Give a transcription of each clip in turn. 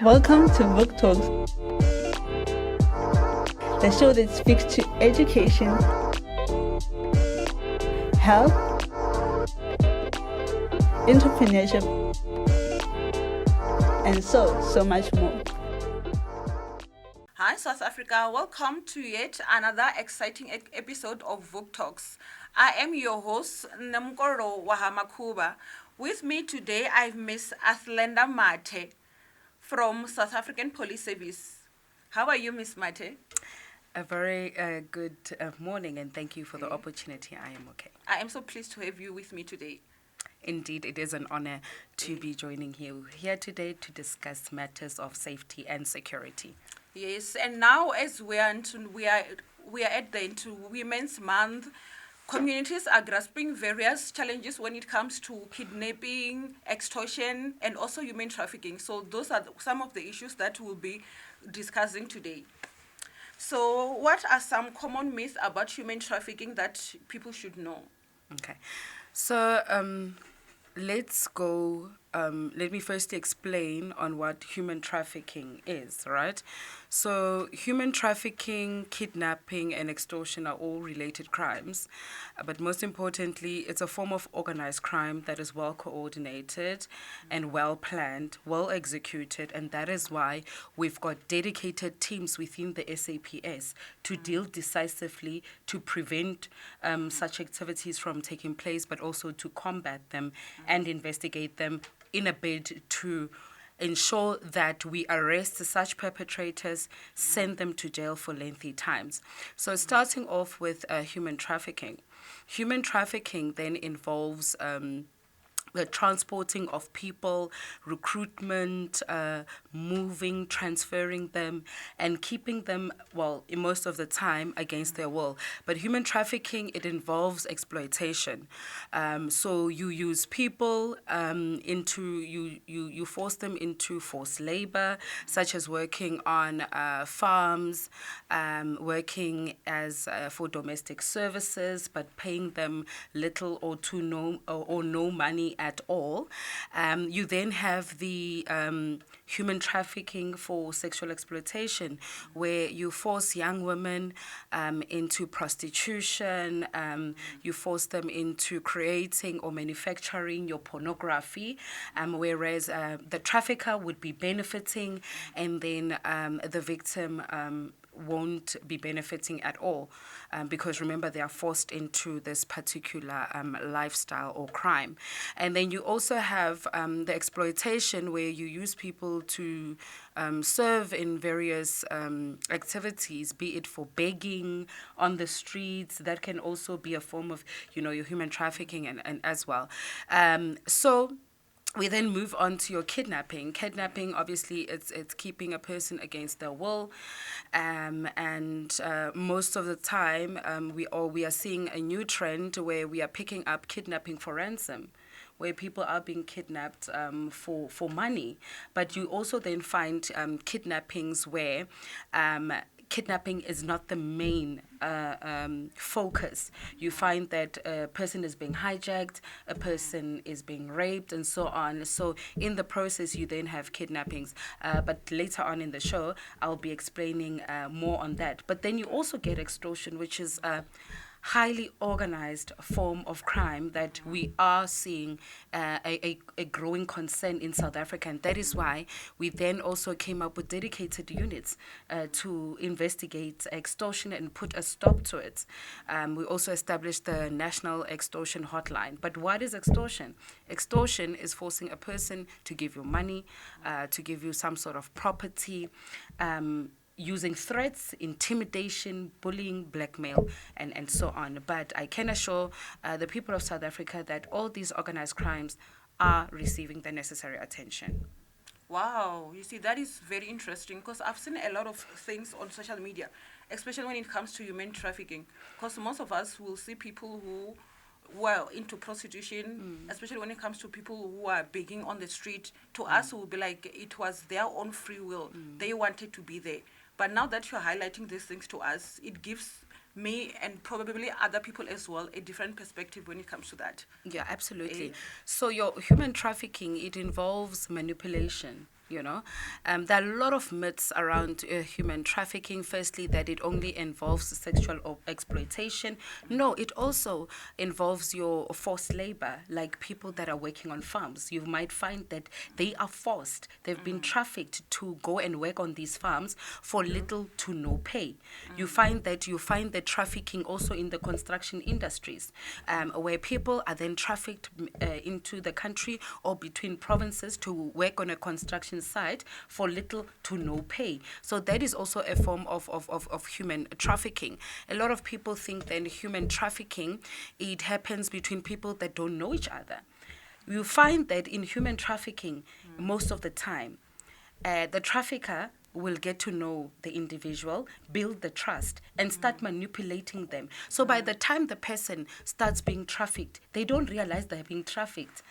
Welcome to Book Talks, the show that speaks to education, health, entrepreneurship, and so much more. Hi South Africa, welcome to yet another exciting episode of Book Talks. I am your host, Namkoro Wahamakuba. With me today, I've Miss Athlenda Mathe from South African Police Service. How are you, Miss Mathe? A very good morning, and thank you for the opportunity. I am okay. I am so pleased to have you with me today. Indeed, it is an honor to be joining you here today to discuss matters of safety and security. Yes, and now as we are into Women's Month, communities are grasping various challenges when it comes to kidnapping, extortion, and also human trafficking. So those are some of the issues that we'll be discussing today. So what are some common myths about human trafficking that people should know? Okay. So let's go. Let me first explain on what human trafficking is, right? So human trafficking, kidnapping, and extortion are all related crimes. But most importantly, it's a form of organized crime that is well coordinated and well planned, well executed. And that is why we've got dedicated teams within the SAPS to deal decisively to prevent such activities from taking place, but also to combat them and investigate them in a bid to ensure that we arrest such perpetrators, send them to jail for lengthy times. So starting off with human trafficking. Human trafficking then involves the transporting of people, recruitment, moving, transferring them, and keeping them, well, most of the time against their will. But human trafficking, it involves exploitation. So you use people you force them into forced labor, such as working on farms, working as for domestic services, but paying them little or no money at all. You then have the human trafficking for sexual exploitation, where you force young women into prostitution, you force them into creating or manufacturing your pornography, whereas the trafficker would be benefiting, and then the victim won't be benefiting at all, because remember, they are forced into this particular lifestyle or crime. And then you also have the exploitation, where you use people to serve in various activities, be it for begging on the streets. That can also be a form of, your human trafficking and as well. So we then move on to your kidnapping. Kidnapping, obviously, it's keeping a person against their will, and most of the time, we are seeing a new trend where we are picking up kidnapping for ransom, where people are being kidnapped for money. But you also then find kidnappings where kidnapping is not the main focus. You find that a person is being hijacked, a person is being raped, and so on. So in the process, you then have kidnappings. But later on in the show, I'll be explaining more on that. But then you also get extortion, which is highly organized form of crime that we are seeing a growing concern in South Africa. And that is why we then also came up with dedicated units to investigate extortion and put a stop to it. We also established the National Extortion Hotline. But what is extortion? Extortion is forcing a person to give you money, to give you some sort of property, using threats, intimidation, bullying, blackmail, and so on. But I can assure the people of South Africa that all these organized crimes are receiving the necessary attention. Wow, you see, that is very interesting, because I've seen a lot of things on social media, especially when it comes to human trafficking, because most of us will see people who were into prostitution, especially when it comes to people who are begging on the street. To us, will be like it was their own free will. They wanted to be there. But now that you're highlighting these things to us, it gives me and probably other people as well a different perspective when it comes to that. Yeah, absolutely. Eh, So your human trafficking, it involves manipulation. There are a lot of myths around human trafficking. Firstly, that it only involves sexual exploitation. No, it also involves your forced labor, like people that are working on farms. You might find that they are forced, they've been trafficked to go and work on these farms for little to no pay. You find the trafficking also in the construction industries, where people are then trafficked into the country or between provinces to work on a construction site for little to no pay. So that is also a form of human trafficking. A lot of people think that human trafficking, it happens between people that don't know each other. You find that in human trafficking, most of the time, the trafficker will get to know the individual, build the trust, and start manipulating them. So by the time the person starts being trafficked, they don't realize they're being trafficked.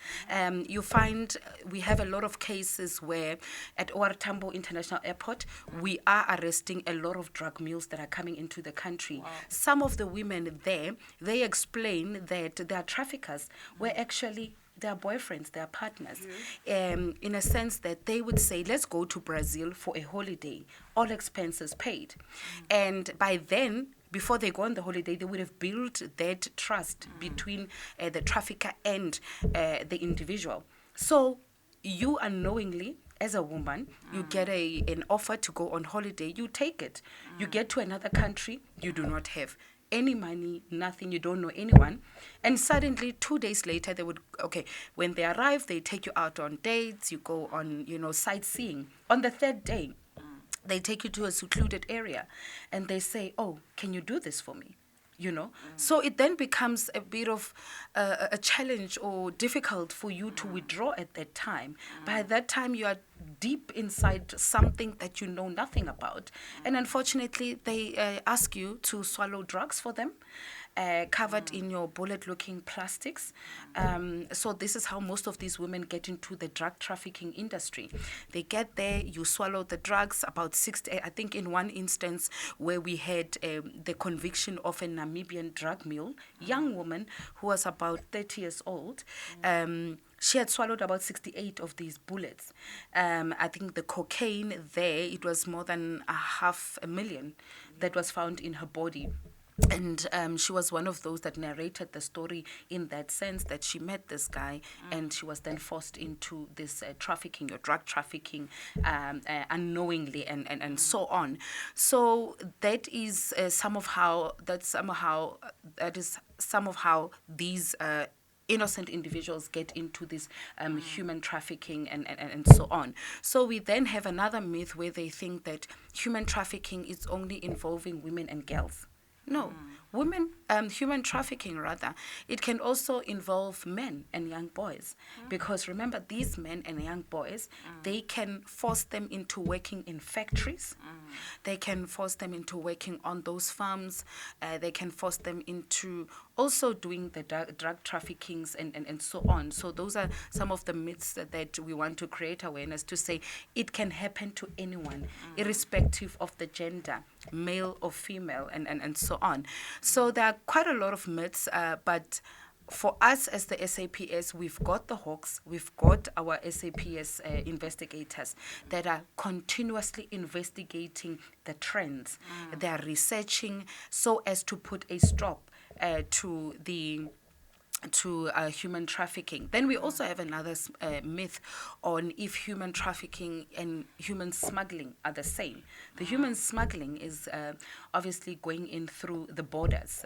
You find we have a lot of cases where at OR Tambo International Airport, we are arresting a lot of drug mules that are coming into the country. Wow. Some of the women there, they explain that their traffickers were actually their boyfriends, their partners, in a sense that they would say, let's go to Brazil for a holiday, all expenses paid. And by then, before they go on the holiday, they would have built that trust between the trafficker and the individual. So you unknowingly, as a woman, you get an offer to go on holiday, you take it. You get to another country, you do not have any money, nothing, you don't know anyone. And suddenly, 2 days later, when they arrive, they take you out on dates, you go on, sightseeing. On the third day, they take you to a secluded area and they say, oh, can you do this for me? So it then becomes a bit of a challenge or difficult for you to withdraw at that time. By that time, you are deep inside something that you know nothing about. And unfortunately, they ask you to swallow drugs for them, covered in your bullet-looking plastics. So this is how most of these women get into the drug trafficking industry. They get there, you swallow the drugs, about 60, I think in one instance where we had the conviction of a Namibian drug mule, young woman who was about 30 years old. She had swallowed about 68 of these bullets. I think the cocaine there, it was more than 500,000 that was found in her body. And she was one of those that narrated the story in that sense, that she met this guy and she was then forced into this trafficking or drug trafficking unknowingly and so on. So that is some of how these innocent individuals get into this human trafficking and so on. So we then have another myth where they think that human trafficking is only involving women and girls. No, human trafficking rather, it can also involve men and young boys. Because remember, these men and young boys, they can force them into working in factories. They can force them into working on those farms. They can force them into also doing the drug traffickings and so on. So those are some of the myths that we want to create awareness to say it can happen to anyone, irrespective of the gender, male or female, and so on. So there are quite a lot of myths, but for us as the SAPS, we've got the hawks, we've got our SAPS investigators that are continuously investigating the trends. They are researching so as to put a stop to human trafficking. Then we also have another myth on if human trafficking and human smuggling are the same. The human smuggling is obviously going in through the borders,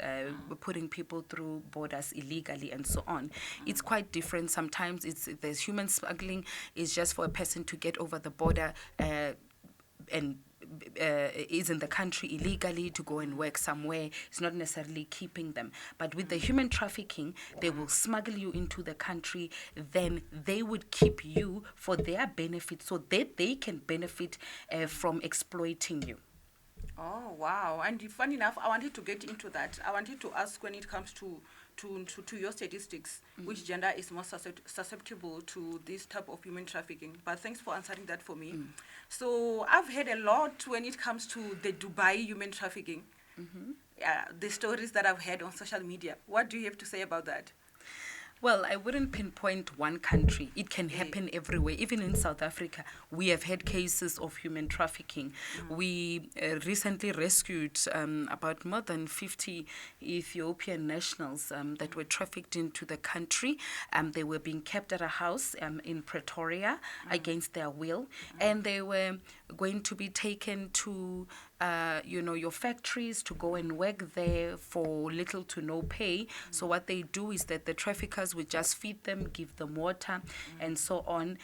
putting people through borders illegally and so on. It's quite different. Sometimes there's human smuggling is just for a person to get over the border and is in the country illegally to go and work somewhere. It's not necessarily keeping them. But with the human trafficking, they will smuggle you into the country, then they would keep you for their benefit so that they can benefit from exploiting you. Oh, wow. And funny enough, I wanted to get into that. I wanted to ask, when it comes to your statistics, which gender is more susceptible to this type of human trafficking. But thanks for answering that for me. So I've heard a lot when it comes to the Dubai human trafficking. The stories that I've heard on social media. What do you have to say about that? Well, I wouldn't pinpoint one country. It can happen everywhere. Even in South Africa, we have had cases of human trafficking. We recently rescued about more than 50 Ethiopian nationals that were trafficked into the country. They were being kept at a house in Pretoria against their will, and they were going to be taken to your factories to go and work there for little to no pay. So what they do is that the traffickers would just feed them, give them water, and so on,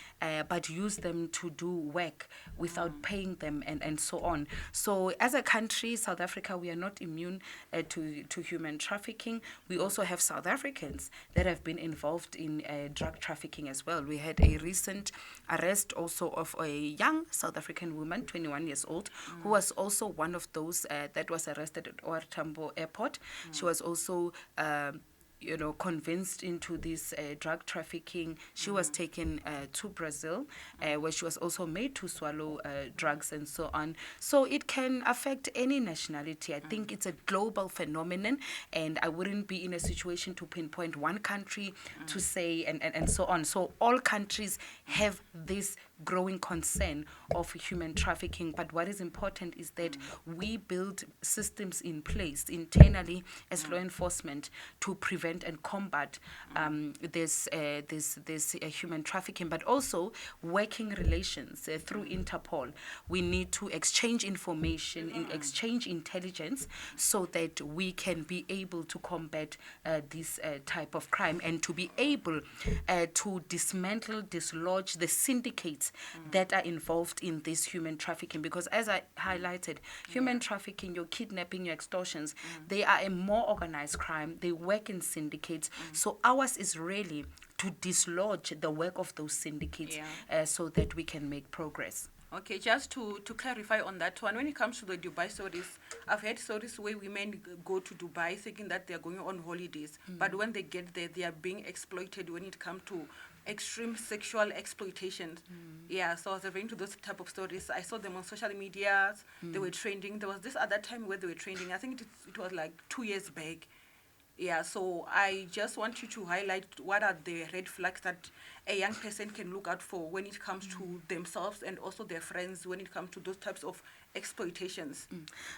but use them to do work without paying them, and so on. So as a country, South Africa, we are not immune to human trafficking. We also have South Africans that have been involved in drug trafficking as well. We had a recent arrest also of a young South African woman, 21 years old, who was also one of those that was arrested at OR Tambo Airport. She was also convinced into this drug trafficking. She was taken to Brazil, where she was also made to swallow drugs and so on. So it can affect any nationality. I think it's a global phenomenon, and I wouldn't be in a situation to pinpoint one country to say and so on. So all countries have this growing concern of human trafficking, but what is important is that we build systems in place internally as law enforcement to prevent and combat this human trafficking, but also working relations through Interpol. We need to exchange information, exchange intelligence, so that we can be able to combat this type of crime, and to be able to dismantle, dislodge the syndicates that are involved in this human trafficking. Because as I highlighted, human trafficking, your kidnapping, your extortions, they are a more organized crime. They work in syndicates. So ours is really to dislodge the work of those syndicates so that we can make progress. Okay, just to clarify on that one, when it comes to the Dubai stories, I've heard stories where women go to Dubai thinking that they're going on holidays, but when they get there, they are being exploited when it comes to extreme sexual exploitation. Yeah, so I was referring to those type of stories. I saw them on social media. They were trending. There was this other time where they were trending. I think it was like 2 years back. Yeah, so I just want you to highlight what are the red flags that a young person can look out for when it comes to themselves and also their friends when it comes to those types of exploitations.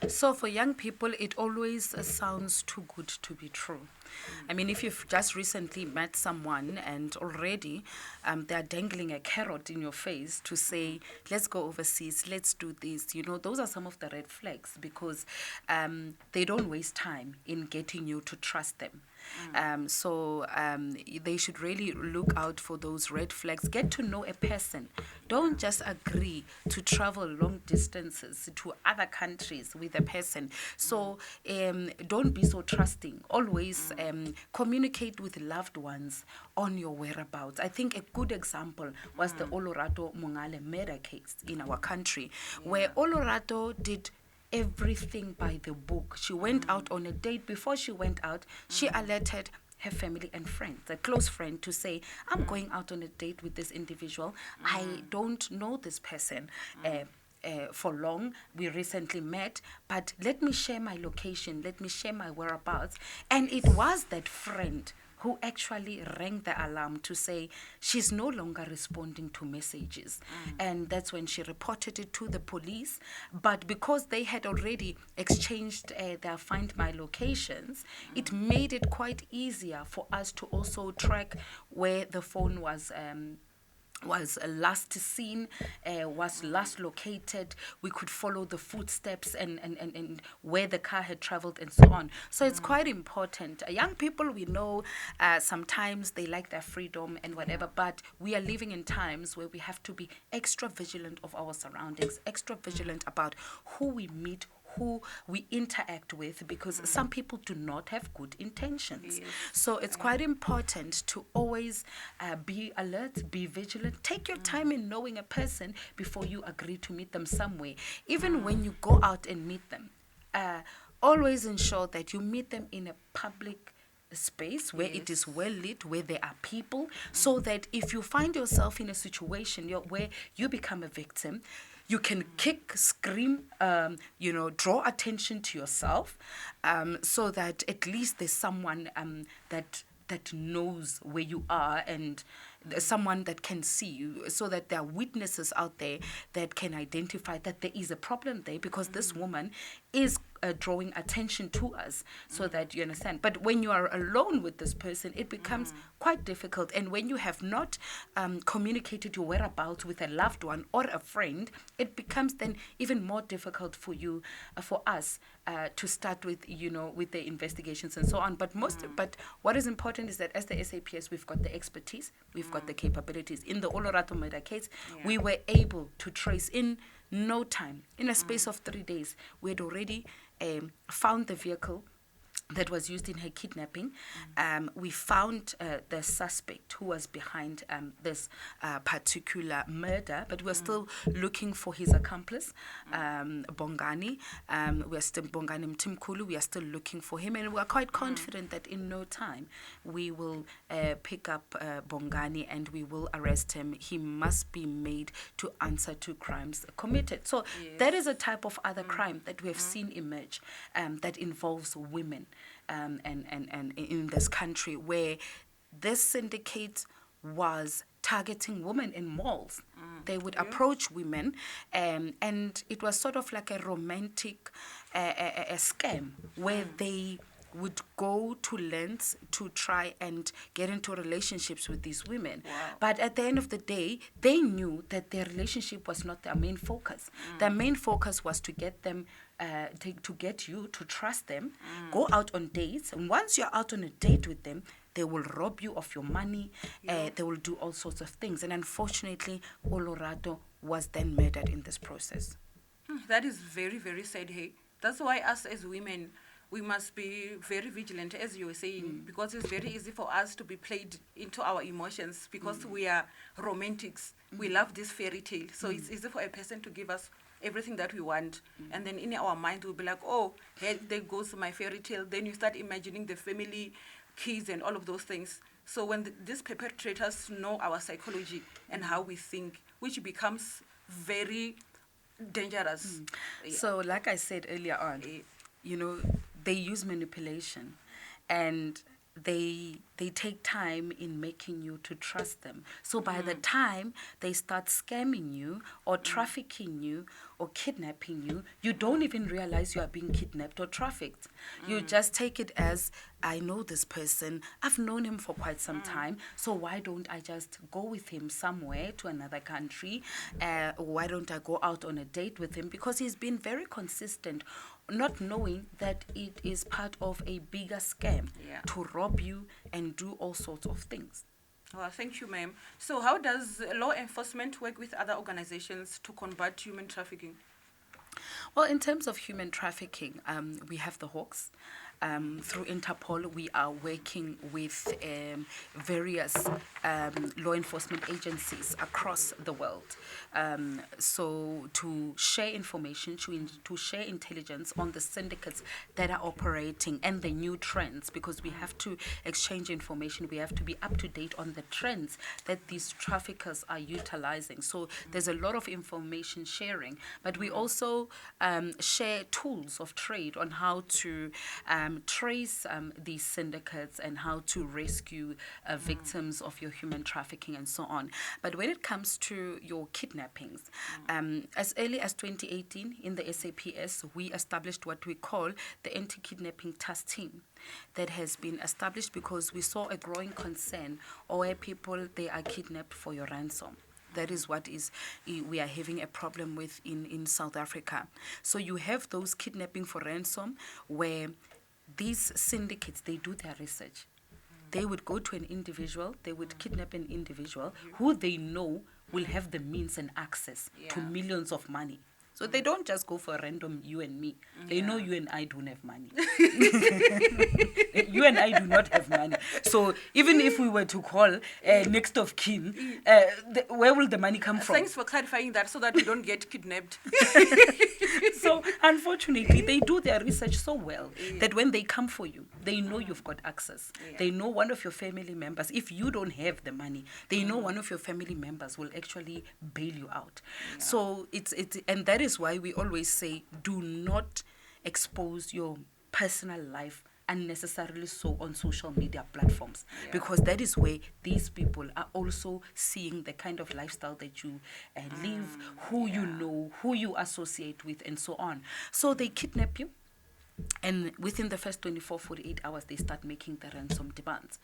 So for young people, it always sounds too good to be true. I mean, if you've just recently met someone and already they're dangling a carrot in your face to say, let's go overseas, let's do this, those are some of the red flags, because they don't waste time in getting you to trust them. So they should really look out for those red flags. Get to know a person. Don't just agree to travel long distances to other countries with a person. So don't be so trusting. Always communicate with loved ones on your whereabouts. I think a good example was the Olorato Mongale murder case in our country, where Olorato did everything by the book. She went out on a date. Before she went out, she alerted her family and friends, a close friend, to say, I'm going out on a date with this individual. I don't know this person for long. We recently met, but let me share my location, let me share my whereabouts. And it was that friend who actually rang the alarm to say she's no longer responding to messages. And that's when she reported it to the police. But because they had already exchanged their Find My locations, it made it quite easier for us to also track where the phone was last seen, was last located. We could follow the footsteps and where the car had traveled and so on. So it's quite important. Young people, we know sometimes they like their freedom and whatever, but we are living in times where we have to be extra vigilant of our surroundings, extra vigilant about who we meet, who we interact with, because some people do not have good intentions. Yes. So it's quite important to always be alert, be vigilant. Take your time in knowing a person before you agree to meet them somewhere. Even when you go out and meet them, always ensure that you meet them in a public space where it is well lit, where there are people, so that if you find yourself in a situation where you become a victim, you can kick, scream, draw attention to yourself, so that at least there's someone that knows where you are, and someone that can see you, so that there are witnesses out there that can identify that there is a problem there, because this woman is drawing attention to us, so that you understand. But when you are alone with this person, it becomes quite difficult. And when you have not communicated your whereabouts with a loved one or a friend, it becomes then even more difficult for you, for us, to start with, with the investigations and so on. But but what is important is that as the SAPS, we've got the expertise, we've got the capabilities. In the Olorato murder case, we were able to trace in no time, in a space of 3 days, we had already found the vehicle that was used in her kidnapping. We found the suspect who was behind this particular murder, but we're still looking for his accomplice, Bongani. We're still Bongani Mtimkulu. We are still looking for him, and we're quite confident that in no time we will pick up Bongani and we will arrest him. He must be made to answer to crimes committed. So that is a type of other crime that we have seen emerge, that involves women. And in this country, where this syndicate was targeting women in malls. They would approach women, and it was sort of like a romantic a scam, where they would go to lengths to try and get into relationships with these women. Wow. But at the end of the day, they knew that their relationship was not their main focus. Their main focus was to get them, to get you to trust them, go out on dates. And once you're out on a date with them, they will rob you of your money. They will do all sorts of things. And unfortunately, Olorato was then murdered in this process. That is very, very sad. Hey, that's why us as women, we must be very vigilant, as you were saying, because it's very easy for us to be played into our emotions, because we are romantics. We love this fairy tale. So it's easy for a person to give us everything that we want. And then in our mind, we'll be like, oh, here there goes my fairy tale. Then you start imagining the family, kids, and all of those things. So when these perpetrators know our psychology and how we think, which becomes very dangerous. So like I said earlier on, they use manipulation, and they take time in making you to trust them. So by the time they start scamming you or trafficking you or kidnapping you, you don't even realize you are being kidnapped or trafficked. You just take it as, I know this person, I've known him for quite some time, so why don't I just go with him somewhere to another country? Why don't I go out on a date with him? Because he's been very consistent, not knowing that it is part of a bigger scam to rob you and do all sorts of things. Well, thank you, ma'am. So how does law enforcement work with other organizations to combat human trafficking? Well, in terms of human trafficking, we have the Hawks. Through Interpol, we are working with various law enforcement agencies across the world. So to share information, to share intelligence on the syndicates that are operating and the new trends, because we have to exchange information. We have to be up to date on the trends that these traffickers are utilizing. So there's a lot of information sharing, but we also share tools of trade on how to trace these syndicates and how to rescue victims of your human trafficking and so on. But when it comes to your kidnappings, as early as 2018 in the SAPS, we established what we call the Anti-Kidnapping Task Team that has been established because we saw a growing concern where people, they are kidnapped for your ransom. That is what we are having a problem with in South Africa. So you have those kidnapping for ransom where these syndicates, they do their research. They would go to an individual, they would kidnap an individual who they know will have the means and access to millions of money. So they don't just go for random you and me. They know you and I don't have money. You and I do not have money. So even if we were to call next of kin, where will the money come from? Thanks for clarifying that so that we don't get kidnapped. So unfortunately, they do their research so well that when they come for you, they know you've got access. Yeah. They know one of your family members. If you don't have the money, they know one of your family members will actually bail you out. So it's and that is why we always say, do not expose your personal life unnecessarily so on social media platforms, because that is where these people are also seeing the kind of lifestyle that you live, who you know, who you associate with, and so on. So they kidnap you, and within the first 24, 48 hours, they start making the ransom demands.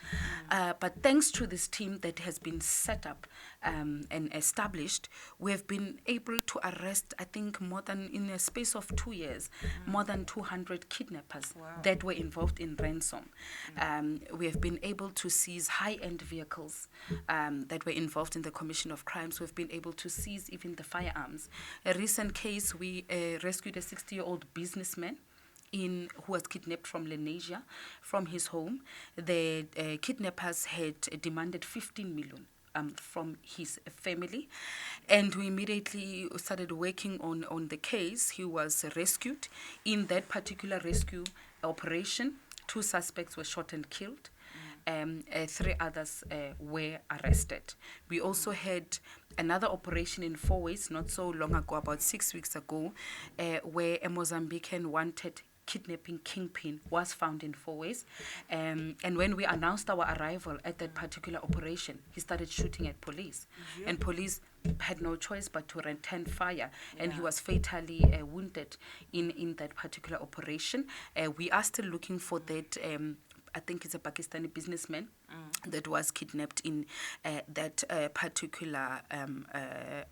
But thanks to this team that has been set up and established, we have been able to arrest, I think, more than, in a space of 2 years, more than 200 kidnappers that were involved in ransom. We have been able to seize high-end vehicles that were involved in the commission of crimes. We've been able to seize even the firearms. A recent case, we rescued a 60-year-old businessman who was kidnapped from Lenasia, from his home. The kidnappers had demanded 15 million from his family, and we immediately started working on the case. He was rescued. In that particular rescue operation, 2 suspects were shot and killed. 3 others were arrested. We also had another operation in 4 ways not so long ago, about 6 weeks ago, where a Mozambican wanted kidnapping kingpin was found in 4 ways. And when we announced our arrival at that particular operation, he started shooting at police. And police had no choice but to return fire. And he was fatally wounded in that particular operation. We are still looking for that. I think it's a Pakistani businessman that was kidnapped in that particular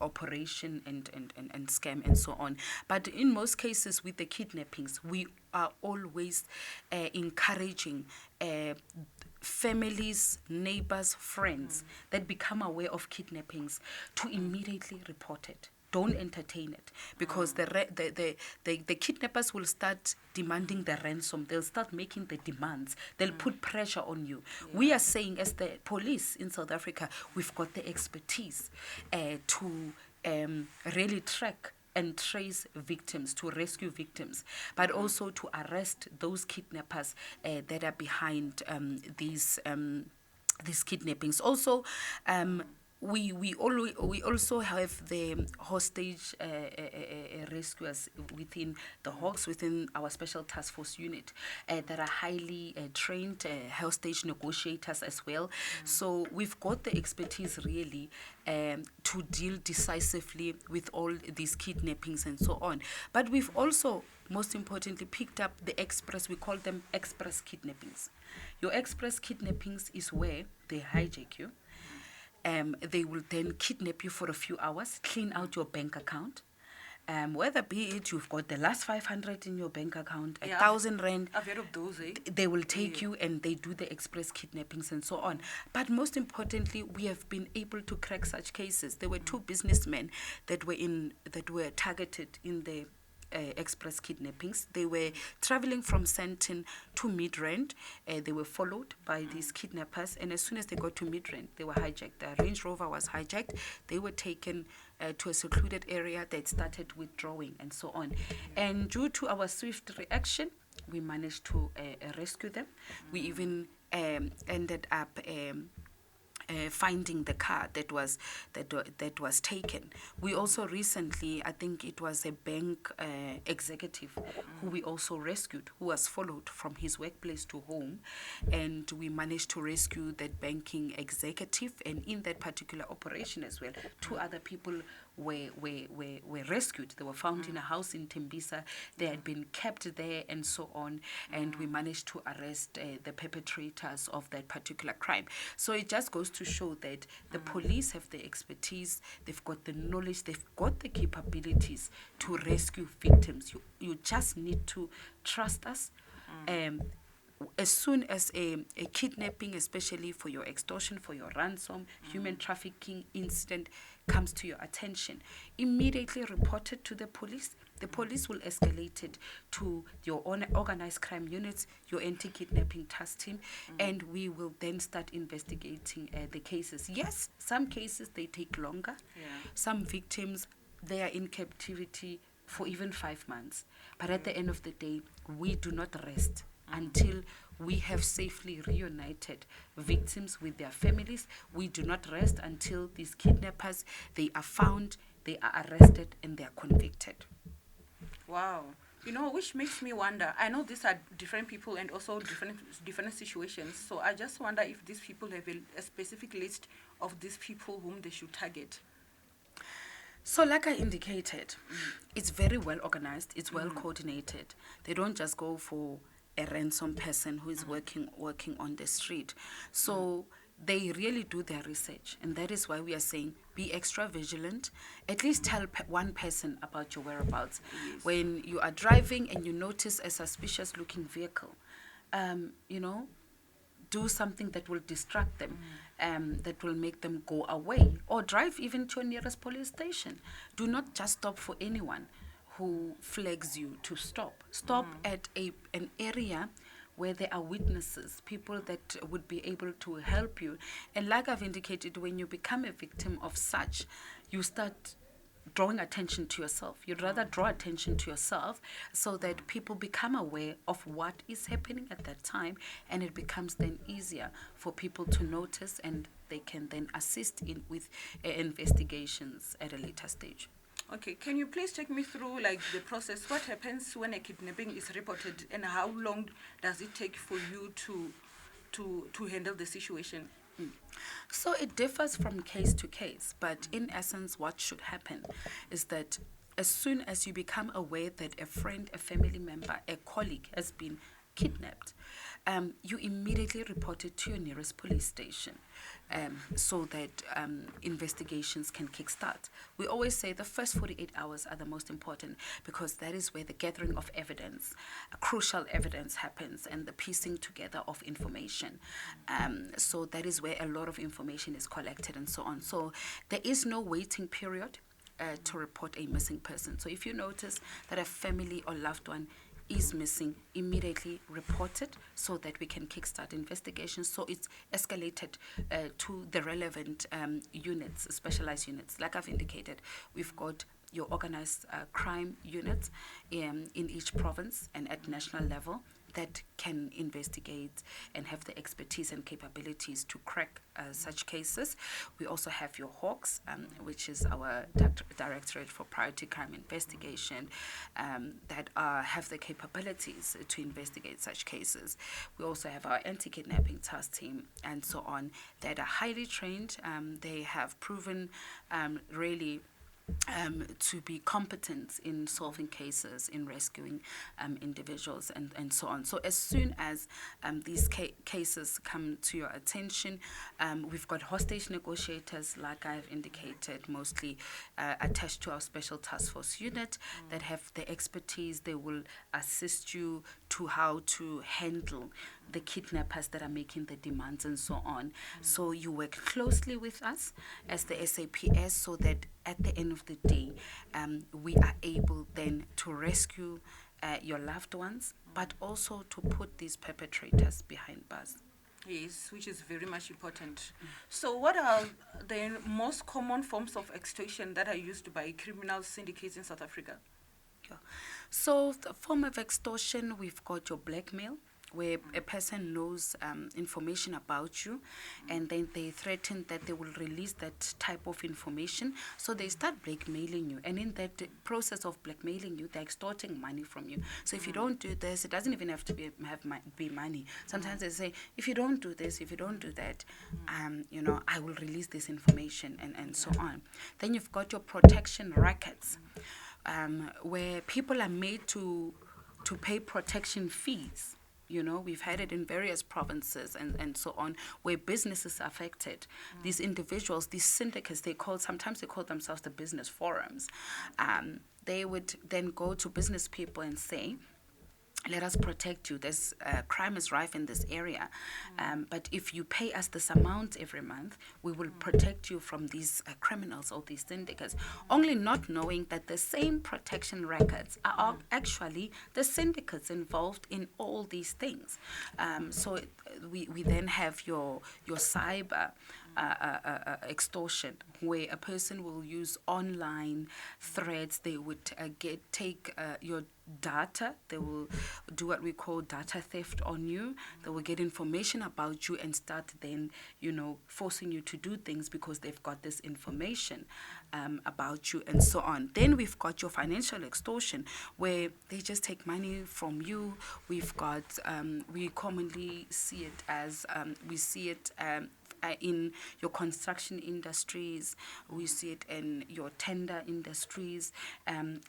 operation and scam and so on. But in most cases with the kidnappings, we are always encouraging families, neighbors, friends that become aware of kidnappings to immediately report it. Don't entertain it, because the kidnappers will start demanding the ransom. They'll start making the demands. They'll put pressure on you. We are saying, as the police in South Africa, we've got the expertise to really track and trace victims, to rescue victims, but also to arrest those kidnappers that are behind these kidnappings. Also, we also have the hostage rescuers within the Hawks, within our special task force unit, that are highly trained hostage negotiators as well. So we've got the expertise really to deal decisively with all these kidnappings and so on. But we've also, most importantly, picked up the express, we call them express kidnappings. Your express kidnappings is where they hijack you. They will then kidnap you for a few hours, clean out your bank account. Whether be it you've got the last 500 in your bank account, 1,000 rand, I've heard of those, they will take you and they do the express kidnappings and so on. But most importantly, we have been able to crack such cases. There were 2 businessmen that were targeted in the express kidnappings. They were traveling from Sandton to Midrand. They were followed by these kidnappers, and as soon as they got to Midrand, they were hijacked. The Range Rover was hijacked. They were taken to a secluded area that started withdrawing and so on. And due to our swift reaction, we managed to rescue them. We even ended up finding the car that was taken. We also recently, I think it was a bank executive who we also rescued, who was followed from his workplace to home, and we managed to rescue that banking executive. And in that particular operation as well, 2 other people were rescued. They were found in a house in Tembisa. They had been kept there and so on, and we managed to arrest the perpetrators of that particular crime. So it just goes to show that the police have the expertise, they've got the knowledge, they've got the capabilities to rescue victims. You just need to trust us. As soon as a kidnapping, especially for your extortion, for your ransom, human trafficking incident comes to your attention, immediately report it to the police. The police will escalate it to your own organized crime units, your anti-kidnapping task team, and we will then start investigating the cases. Yes, some cases, they take longer. Some victims, they are in captivity for even 5 months. But at the end of the day, we do not rest until we have safely reunited victims with their families. We do not rest until these kidnappers, they are found, they are arrested, and they are convicted. Wow. You know, which makes me wonder. I know these are different people and also different situations. So I just wonder if these people have a specific list of these people whom they should target. So, like I indicated, it's very well organized, it's well coordinated. They don't just go for a ransom person who is working on the street. So they really do their research, and that is why we are saying be extra vigilant. At least tell one person about your whereabouts. Yes. When you are driving and you notice a suspicious looking vehicle, do something that will distract them, that will make them go away, or drive even to your nearest police station. Do not just stop for anyone who flags you to stop. Stop at an area where there are witnesses, people that would be able to help you. And like I've indicated, when you become a victim of such, you start drawing attention to yourself. You'd rather draw attention to yourself so that people become aware of what is happening at that time, and it becomes then easier for people to notice, and they can then assist with investigations at a later stage. Okay, can you please take me through like the process? What happens when a kidnapping is reported, and how long does it take for you to handle the situation? So it differs from case to case, but in essence, what should happen is that as soon as you become aware that a friend, a family member, a colleague has been kidnapped, you immediately report it to your nearest police station, so that investigations can kickstart. We always say the first 48 hours are the most important, because that is where the gathering of evidence, crucial evidence happens, and the piecing together of information. So that is where a lot of information is collected and so on. So there is no waiting period to report a missing person. So if you notice that a family or loved one is missing, immediately report it so that we can kickstart investigations. So it's escalated to the relevant units, specialized units. Like I've indicated, we've got your organized crime units in each province and at national level that can investigate and have the expertise and capabilities to crack such cases. We also have your Hawks, which is our Directorate for Priority Crime Investigation, that have the capabilities to investigate such cases. We also have our anti-kidnapping task team and so on that are highly trained. They have proven really to be competent in solving cases, in rescuing individuals, and so on. So as soon as these cases come to your attention, we've got hostage negotiators, like I've indicated, mostly attached to our special task force unit that have the expertise. They will assist you to how to handle the kidnappers that are making the demands and so on. So you work closely with us as the SAPS so that at the end of the day, we are able then to rescue your loved ones, but also to put these perpetrators behind bars. Yes, which is very much important. So what are the most common forms of extortion that are used by criminal syndicates in South Africa? Yeah. So the form of extortion, we've got your blackmail, where a person knows information about you, and then they threaten that they will release that type of information. So they start blackmailing you, and in that process of blackmailing you, they're extorting money from you. So if you don't do this, it doesn't even have to be money. Sometimes they say, if you don't do this, if you don't do that, I will release this information, and so on. Then you've got your protection rackets, where people are made to pay protection fees. We've had it in various provinces and so on, where businesses are affected. These individuals, these syndicates, sometimes they call themselves the business forums. They would then go to business people and say, let us protect you. There's crime is rife in this area, but if you pay us this amount every month, we will protect you from these criminals or these syndicates. Only not knowing that the same protection records are actually the syndicates involved in all these things. So we then have your cyber, extortion, where a person will use online threats. They would take your data. They will do what we call data theft on you. They will get information about you and start then, forcing you to do things because they've got this information about you and so on. Then we've got your financial extortion, where they just take money from you. We've got, we commonly see it as, in your construction industries, we see it in your tender industries,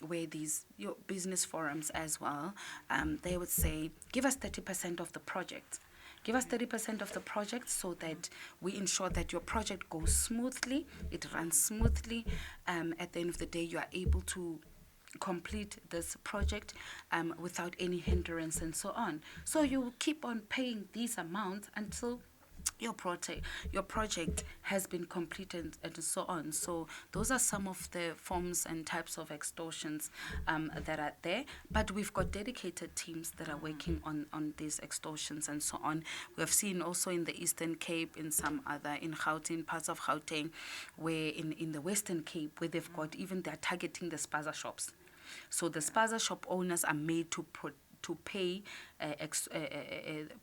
where your business forums as well, they would say, give us 30% of the project. Give us 30% of the project so that we ensure that your project goes smoothly, it runs smoothly. At the end of the day, you are able to complete this project without any hindrance and so on. So you keep on paying these amounts until your project has been completed and so on. So those are some of the forms and types of extortions that are there. But we've got dedicated teams that are working on these extortions and so on. We have seen also in the Eastern Cape, in Gauteng, parts of Gauteng, where in the Western Cape, where they've got, even they're targeting the spaza shops. So the spaza shop owners are made to pay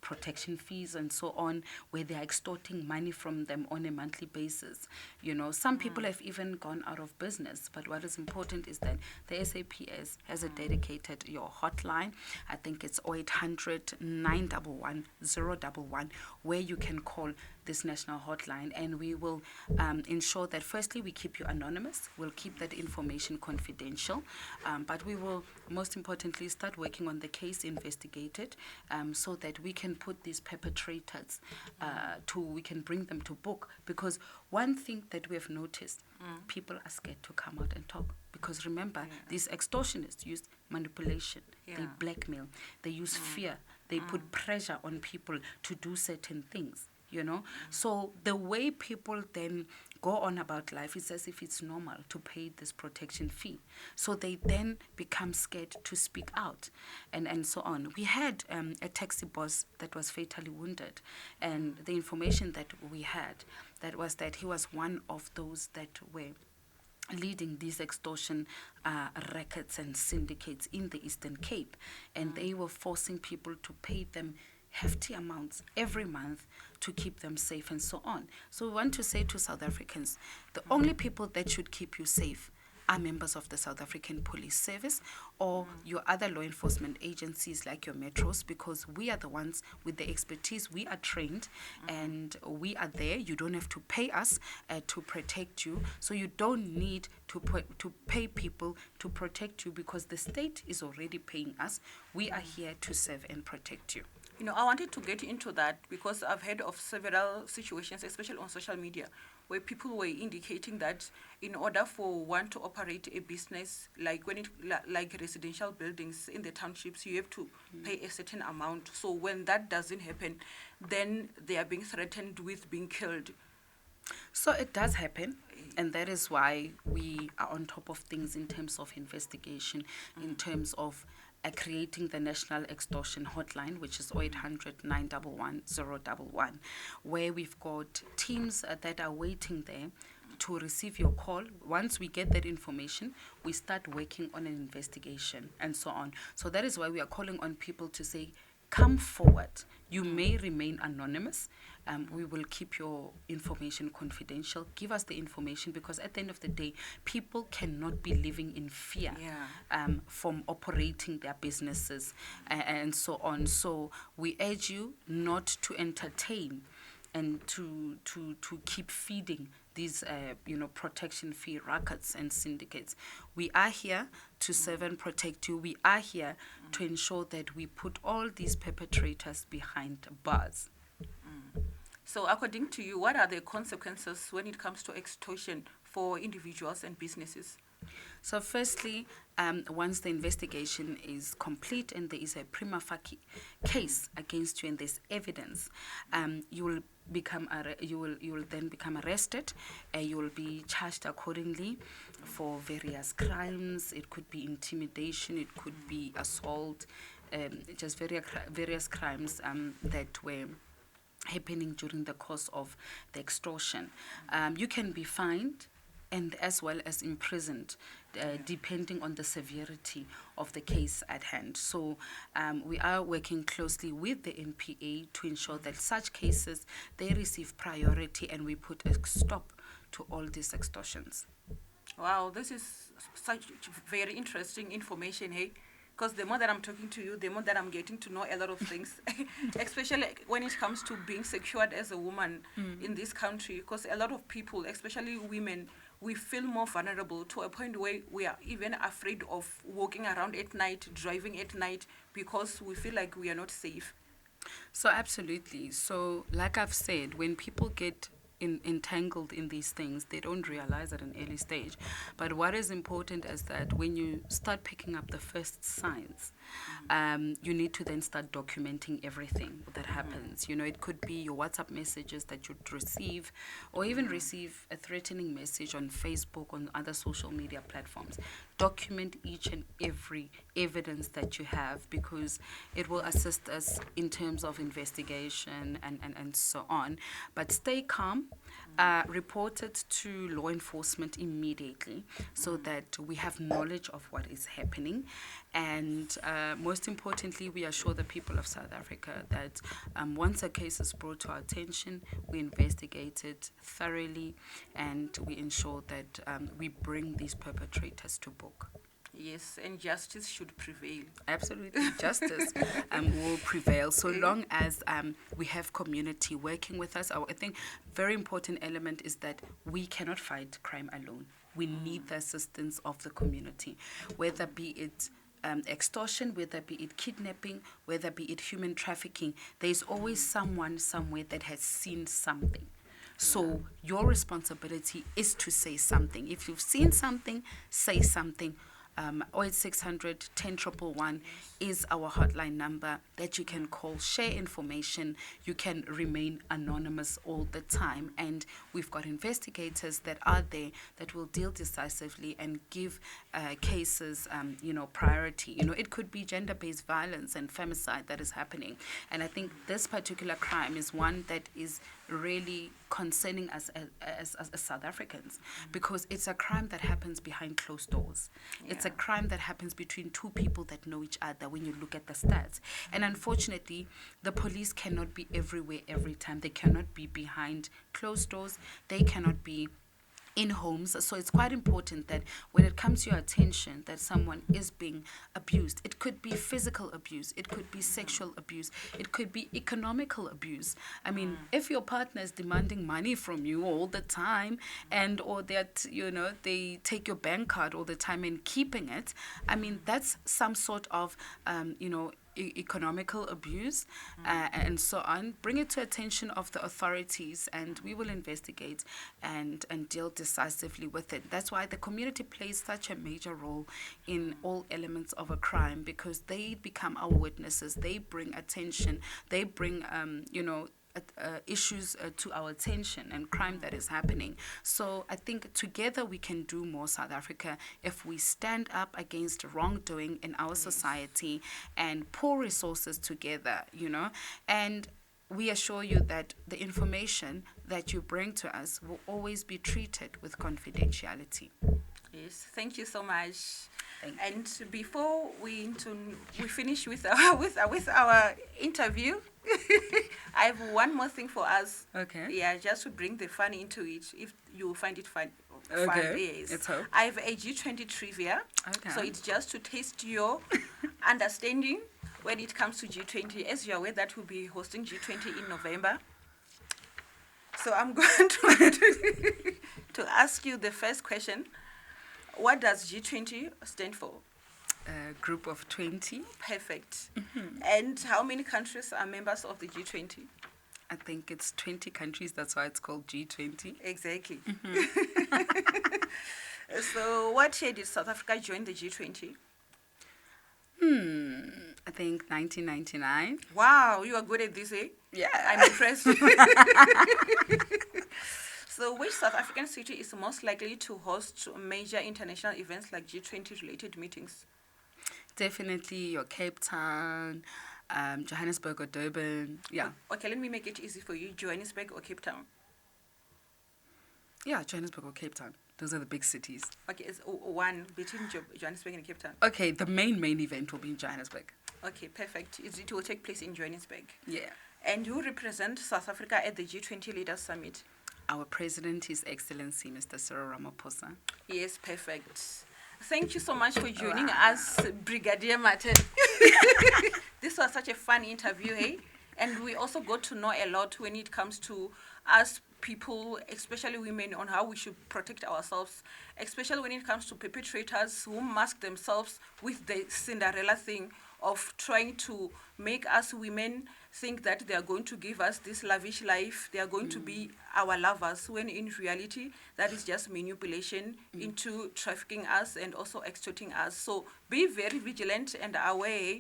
protection fees and so on, where they are extorting money from them on a monthly basis. Some people have even gone out of business. But what is important is that the SAPS has a dedicated hotline. I think it's 0800 911 011, where you can call this national hotline, and we will ensure that firstly we keep you anonymous. We'll keep that information confidential, but we will most importantly start working on the case, investigate it, so that we can put these perpetrators we can bring them to book. Because one thing that we have noticed, people are scared to come out and talk, because remember, these extortionists use manipulation, they blackmail, they use fear, they put pressure on people to do certain things. So the way people then go on about life is as if it's normal to pay this protection fee. So they then become scared to speak out and so on. We had a taxi boss that was fatally wounded, and the information that we had, that was that he was one of those that were leading these extortion rackets and syndicates in the Eastern Cape, and they were forcing people to pay them hefty amounts every month to keep them safe and so on. So we want to say to South Africans, the only people that should keep you safe are members of the South African Police Service or your other law enforcement agencies like your metros, because we are the ones with the expertise. We are trained and we are there. You don't have to pay us to protect you. So you don't need to pay people to protect you, because the state is already paying us. We are here to serve and protect you. I wanted to get into that because I've heard of several situations, especially on social media, where people were indicating that in order for one to operate a business, like like residential buildings in the townships, you have to pay a certain amount. So when that doesn't happen, then they are being threatened with being killed. So it does happen, and that is why we are on top of things in terms of investigation, in terms of creating the National Extortion Hotline, which is 0800 911 011, where we've got teams that are waiting there to receive your call. Once we get that information, we start working on an investigation and so on. So that is why we are calling on people to say, come forward. You may remain anonymous. We will keep your information confidential. Give us the information, because at the end of the day, people cannot be living in fear from operating their businesses and so on. So we urge you not to entertain and to keep feeding these protection fee rackets and syndicates. We are here to serve and protect you. We are here to ensure that we put all these perpetrators behind bars. So according to you, what are the consequences when it comes to extortion for individuals and businesses? So firstly, once the investigation is complete and there is a prima facie case against you and there's evidence, you will then become arrested. You will be charged accordingly for various crimes. It could be intimidation, it could be assault, just various crimes that were happening during the course of the extortion. You can be fined and as well as imprisoned, depending on the severity of the case at hand. So we are working closely with the NPA to ensure that such cases, they receive priority and we put a stop to all these extortions. Wow, this is such very interesting information, hey? Because the more that I'm talking to you, the more that I'm getting to know a lot of things, especially when it comes to being secured as a woman in this country. Because a lot of people, especially women, we feel more vulnerable to a point where we are even afraid of walking around at night, driving at night, because we feel like we are not safe. So absolutely. So like I've said, when people get entangled in these things, they don't realize at an early stage. But what is important is that when you start picking up the first signs, you need to then start documenting everything that happens. You know, it could be your WhatsApp messages that you'd receive, or even receive a threatening message on Facebook, on other social media platforms. Document each and every evidence that you have, because it will assist us in terms of investigation and so on. But stay calm, report it to law enforcement immediately so that we have knowledge of what is happening. And most importantly, we assure the people of South Africa that once a case is brought to our attention, we investigate it thoroughly and we ensure that we bring these perpetrators to book. Yes, and justice should prevail. Absolutely, justice will prevail so long as we have community working with us. I think very important element is that we cannot fight crime alone. We need the assistance of the community, whether be it extortion, whether be it kidnapping, whether be it human trafficking. There's always someone somewhere that has seen something. So your responsibility is to say something. If you've seen something, say something. 08600 10111 is our hotline number that you can call, share information. You can remain anonymous all the time, and we've got investigators that are there that will deal decisively and give cases priority. It could be gender-based violence and femicide that is happening, and I think this particular crime is one that is really concerning us as South Africans, because it's a crime that happens behind closed doors. It's a crime that happens between two people that know each other when you look at the stats. And unfortunately, the police cannot be everywhere every time. They cannot be behind closed doors. They cannot be in homes. So it's quite important that when it comes to your attention that someone is being abused, it could be physical abuse, it could be sexual abuse, it could be economical abuse. I mean, if your partner is demanding money from you all the time, and or that they take your bank card all the time and keeping it, I mean, that's some sort of economical abuse and so on. Bring it to attention of the authorities and we will investigate and deal decisively with it. That's why the community plays such a major role in all elements of a crime, because they become our witnesses. They bring attention. They bring issues to our attention and crime that is happening. So I think together we can do more, South Africa, if we stand up against wrongdoing in our society and pour resources together, and we assure you that the information that you bring to us will always be treated with confidentiality. Yes, thank you so much. Thank you. And before we finish with our interview, I have one more thing for us. Okay. Yeah, just to bring the fun into it, if you find it fun. Okay. Yes. Let's hope. I have a G20 trivia. Okay. So it's just to test your understanding when it comes to G20. As you're aware, that we'll be hosting G20 in November. So I'm going to ask you the first question. What does G20 stand for? A group of 20. Perfect. And how many countries are members of the G20? I think it's 20 countries. That's why it's called G20. Exactly. So what year did South Africa join the G20? I think 1999. Wow, you are good at this, eh? Yeah. I'm impressed. So which South African city is most likely to host major international events like G20 related meetings? Definitely your Cape Town, Johannesburg or Durban. Yeah. Okay, let me make it easy for you. Johannesburg or Cape Town? Yeah, Johannesburg or Cape Town. Those are the big cities. Okay, it's one between Johannesburg and Cape Town. Okay, the main event will be in Johannesburg. Okay, perfect. It will take place in Johannesburg. Yeah. And who represent South Africa at the G20 Leaders Summit? Our president, His Excellency Mr. Cyril Ramaphosa. Yes, perfect. Thank you so much for joining us, Brigadier Mathe. This was such a fun interview, hey? And we also got to know a lot when it comes to us people, especially women, on how we should protect ourselves, especially when it comes to perpetrators who mask themselves with the Cinderella thing of trying to make us women think that they are going to give us this lavish life, they are going to be our lovers, when in reality that is just manipulation into trafficking us and also extorting us. So be very vigilant and aware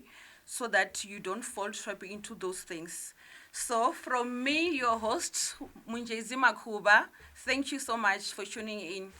so that you don't fall trap into those things. So from me, your host, Munjezi Makuba, thank you so much for tuning in.